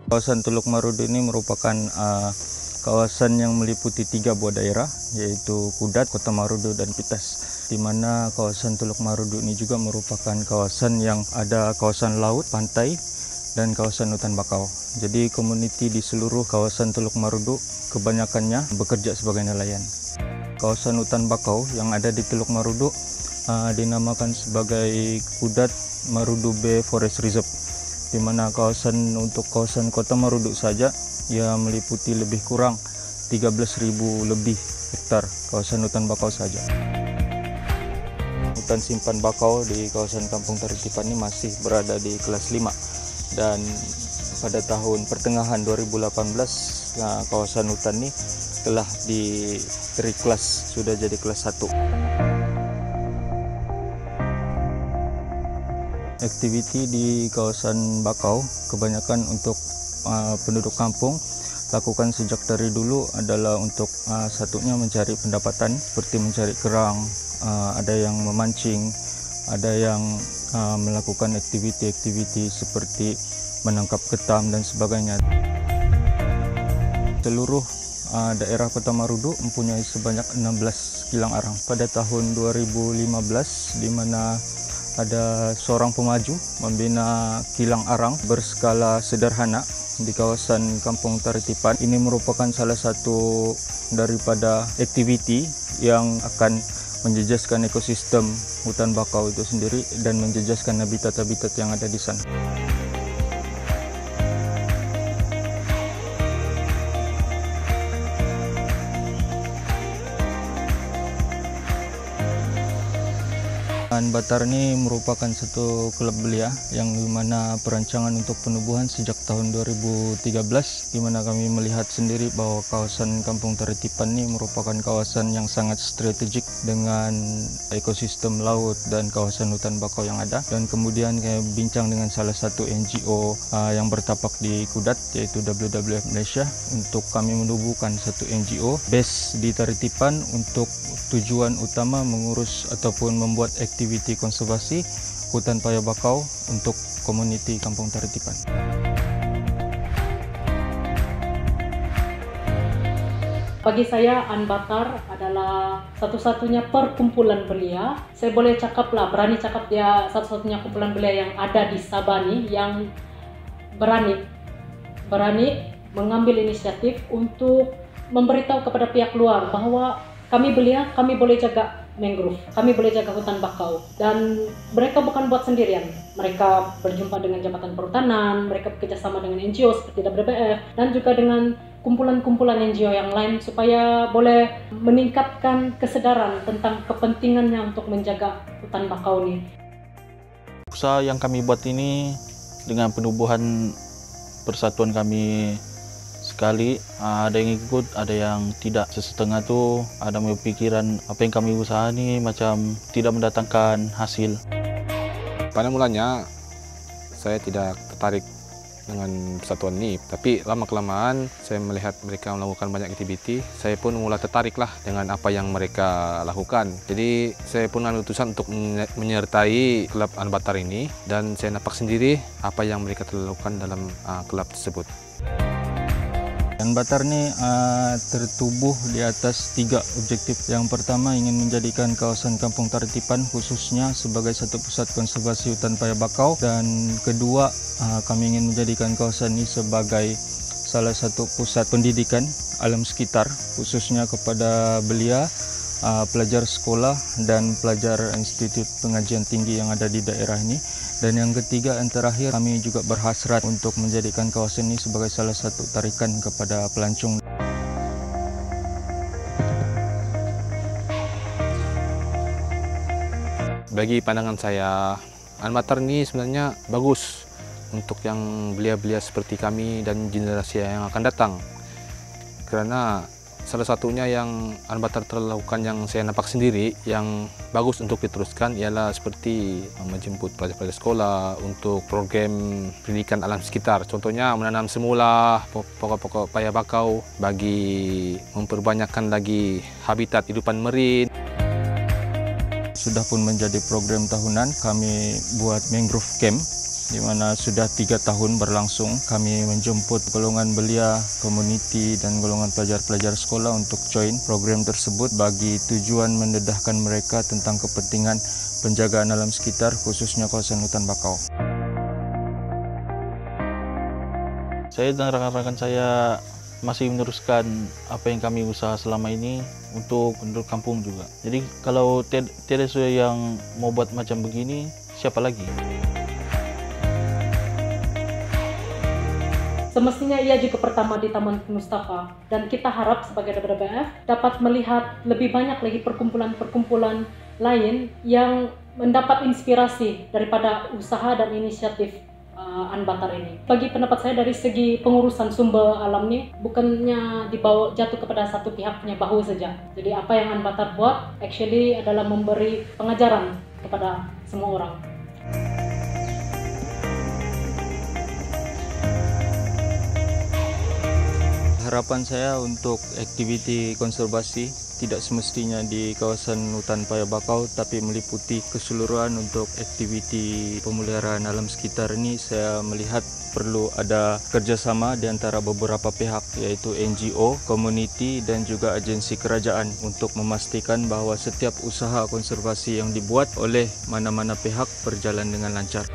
Kawasan Teluk Marudu ini merupakan kawasan yang meliputi 3 buah daerah, yaitu Kudat, Kota Marudu, dan Pitas. Di mana kawasan Teluk Marudu ini juga merupakan kawasan yang ada kawasan laut, pantai, dan kawasan hutan bakau. Jadi komuniti di seluruh kawasan Teluk Marudu kebanyakannya bekerja sebagai nelayan. Kawasan hutan bakau yang ada di Teluk Marudu dinamakan sebagai Kudat Marudu Bay Forest Reserve, di mana untuk kawasan Kota Marudu saja ia meliputi lebih kurang 13.000 lebih hektar kawasan hutan bakau saja. Hutan simpan bakau di kawasan Kampung Taritipan ini masih berada di kelas 5, dan pada tahun pertengahan 2018 kawasan hutan ini telah diberi kelas, sudah jadi kelas 1. Aktiviti di kawasan bakau kebanyakan untuk penduduk kampung lakukan sejak dari dulu adalah untuk satunya mencari pendapatan, seperti mencari kerang, ada yang memancing, ada yang melakukan aktiviti-aktiviti seperti menangkap ketam dan sebagainya. Seluruh daerah Kota Marudu mempunyai sebanyak 16 kilang arang. Pada tahun 2015, di mana ada seorang pemaju membina kilang arang berskala sederhana di kawasan Kampung Taritipan. Ini merupakan salah satu daripada aktiviti yang akan menjejaskan ekosistem hutan bakau itu sendiri dan menjejaskan habitat-habitat yang ada di sana. Batar ini merupakan satu klub belia yang dimana perancangan untuk penubuhan sejak tahun 2013, di mana kami melihat sendiri bahwa kawasan Kampung Taritipan ini merupakan kawasan yang sangat strategik dengan ekosistem laut dan kawasan hutan bakau yang ada. Dan kemudian kami bincang dengan salah satu NGO yang bertapak di Kudat, yaitu WWF Malaysia, untuk kami menubuhkan satu NGO base di Taritipan untuk tujuan utama mengurus ataupun membuat aktiviti konservasi hutan paya bakau untuk komuniti Kampung Taritipan. Bagi saya, Anbatar adalah satu-satunya perkumpulan belia. Saya boleh cakaplah, berani cakap dia satu-satunya kumpulan belia yang ada di Sabah nih, yang berani mengambil inisiatif untuk memberitahu kepada pihak luar bahwa kami belia, kami boleh jaga mangrove, kami boleh jaga hutan bakau. Dan mereka bukan buat sendirian, mereka berjumpa dengan Jabatan Perhutanan, mereka bekerjasama dengan NGO seperti WWF dan juga dengan kumpulan-kumpulan NGO yang lain supaya boleh meningkatkan kesadaran tentang kepentingannya untuk menjaga hutan bakau ini. Usaha yang kami buat ini dengan penubuhan persatuan kami sekali, ada yang ikut, ada yang tidak. Sesetengah tu ada berpikiran apa yang kami usaha ni macam tidak mendatangkan hasil. Pada mulanya saya tidak tertarik dengan persatuan ini, tapi lama-kelamaan saya melihat mereka melakukan banyak aktiviti, saya pun mulai tertariklah dengan apa yang mereka lakukan. Jadi saya pun ambil keputusan untuk menyertai klub Anbatar ini, dan saya nampak sendiri apa yang mereka telah lakukan dalam klub tersebut. Anbatar ini tertubuh di atas 3 objektif. Yang pertama, ingin menjadikan kawasan Kampung Taritipan khususnya sebagai satu pusat konservasi hutan paya bakau, dan kedua, kami ingin menjadikan kawasan ini sebagai salah satu pusat pendidikan alam sekitar khususnya kepada belia, pelajar sekolah dan pelajar institut pengajian tinggi yang ada di daerah ini. Dan yang ketiga dan terakhir, kami juga berhasrat untuk menjadikan kawasan ini sebagai salah satu tarikan kepada pelancong. Bagi pandangan saya, Anbatar ini sebenarnya bagus untuk yang belia-belia seperti kami dan generasi yang akan datang. Karena salah satunya yang Anbatar telah lakukan yang saya nampak sendiri yang bagus untuk diteruskan ialah seperti menjemput pelajar-pelajar sekolah untuk program pendidikan alam sekitar. Contohnya menanam semula pokok-pokok paya bakau bagi memperbanyakkan lagi habitat hidupan marine. Sudah pun menjadi program tahunan, kami buat mangrove camp di mana sudah 3 tahun berlangsung. Kami menjemput golongan belia, komuniti dan golongan pelajar-pelajar sekolah untuk join program tersebut bagi tujuan mendedahkan mereka tentang kepentingan penjagaan alam sekitar, khususnya kawasan hutan bakau. Saya dan rekan-rekan saya masih meneruskan apa yang kami usaha selama ini untuk penduduk kampung juga. Jadi kalau tiada yang mau buat macam begini, siapa lagi? Semestinya ia juga pertama di Taman Mustafa, dan kita harap sebagai WWF dapat melihat lebih banyak lagi perkumpulan-perkumpulan lain yang mendapat inspirasi daripada usaha dan inisiatif Anbatar ini. Bagi pendapat saya dari segi pengurusan sumber alam ini bukannya dibawa jatuh kepada satu pihak punya bahu saja. Jadi apa yang Anbatar buat actually adalah memberi pengajaran kepada semua orang. Harapan saya untuk aktiviti konservasi tidak semestinya di kawasan hutan Paya Bakau, tapi meliputi keseluruhan untuk aktiviti pemeliharaan alam sekitar ini. Saya melihat perlu ada kerjasama di antara beberapa pihak, yaitu NGO, komuniti dan juga agensi kerajaan untuk memastikan bahawa setiap usaha konservasi yang dibuat oleh mana-mana pihak berjalan dengan lancar.